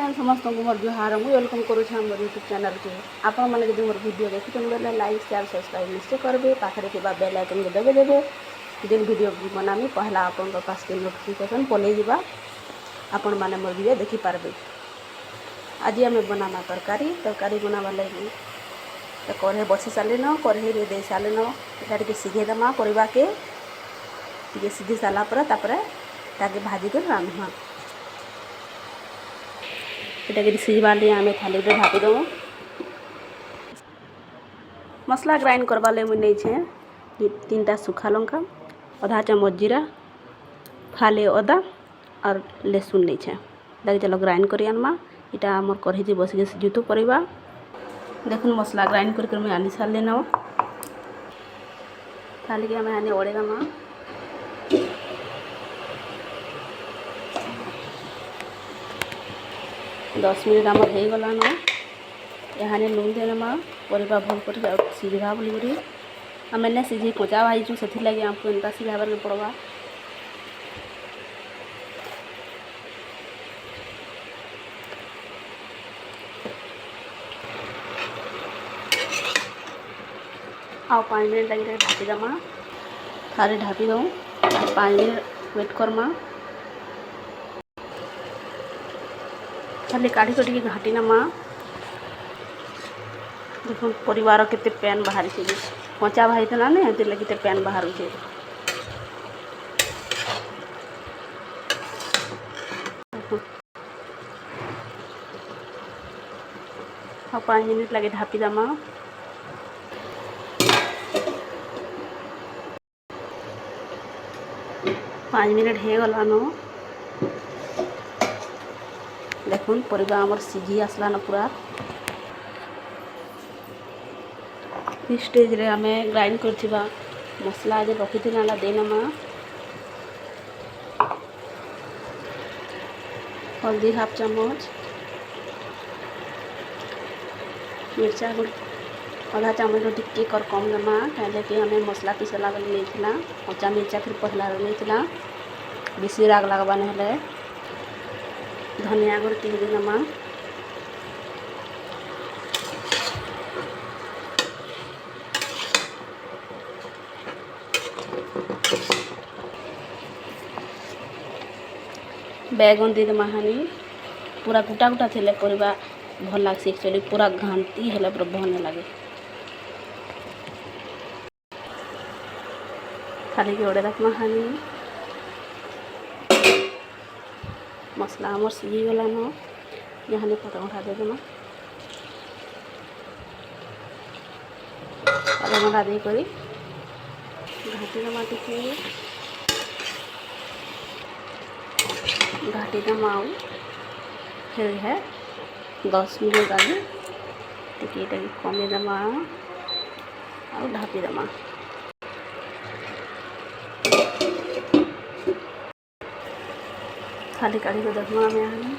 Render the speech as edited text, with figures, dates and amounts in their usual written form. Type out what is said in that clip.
Friend समस्त को मोर जुहार मुझे वेलकम करुँच मोर यूट्यूब चैनल के आपण मैंने जब मोर वीडियो देखुन बेले लाइक शेयर सब्सक्राइब निश्चय करेंगे पाखे थे बेल आइकन को दबे देवे जिन वीडियो बनामी पहला आपण पास के नोटिफिकेशन पलि जावा आपण मैंने मोर वीडियो देखिपारे। आज आम बनाना तरकारी बनावा लगी तो कढ़े बसी सारे कढ़े दे सारे यहाँ सिझेदमा परिवा के सिझी सारापर ताके भाजिक रांधमा ये सिझवार लिए आम थाली ढापी दो। मसला ग्राइंड करवा ले मुझे नहीं 3टा सूखा लंका आधा चम्मच जीरा फाले अदा और लहसुन नहीं देख चलो ग्राइंड कर आनमा इटा मोर कढ़ी बसिके सिझुतु परिवा देखुन मसला ग्राइंड कर मुझे आनी सारे न थाली के आम आने ओढ़ेदमा 10 मिनट आम हो गलान यहाँ लुण देनमा परिवा भल कर सिझा बोली आम ने सिझे कचा भाजु से लगे आमको एंता सिझाबार के पड़वा। आ 5 मिनट लगे ढापी दमा थारे ढापी दऊँ 5 मिनट वेट करमा खाली काढ़ी कटी घाटी नमा देखो परिवार केते पैन बाहरी से कचा भाई था ना ये लगे पैन बाहर से हाँ 5 मिनट लगे ढापी दमा 5 मिनट हो गलान देखुन परिवा आमर सिझी आसला न पूरा इस स्टेज रे आम ग्राइंड करथिबा मसला जे रखी ना देनमा हल्दी हाफ चम्मच मिर्चा आधा चम्मच टिक्की कर कम देमा कहीं हमें मसला पीसला नहीं कच्चा मिर्चा फिर पहला नहीं बेसी राग लगवा नहीं धनिया गुड़ टिक देमा बैगन दे देमा हानि पूरा गोटा गोटा थे परिवा भल लगे एक्चुअली पूरा घांटी है पूरा भल नहीं लगे खाली के ओढ़े रखमा हानि मसला आमर सिझी गलान यहाँ पता घंटा दे देमा आधा घंटा देकर घाटी दमा टिके घाटी दमा फिर है 10 मिनट आगे टिके कमे दमा और ढापी दमा खाली काढ़ी को देखमा आम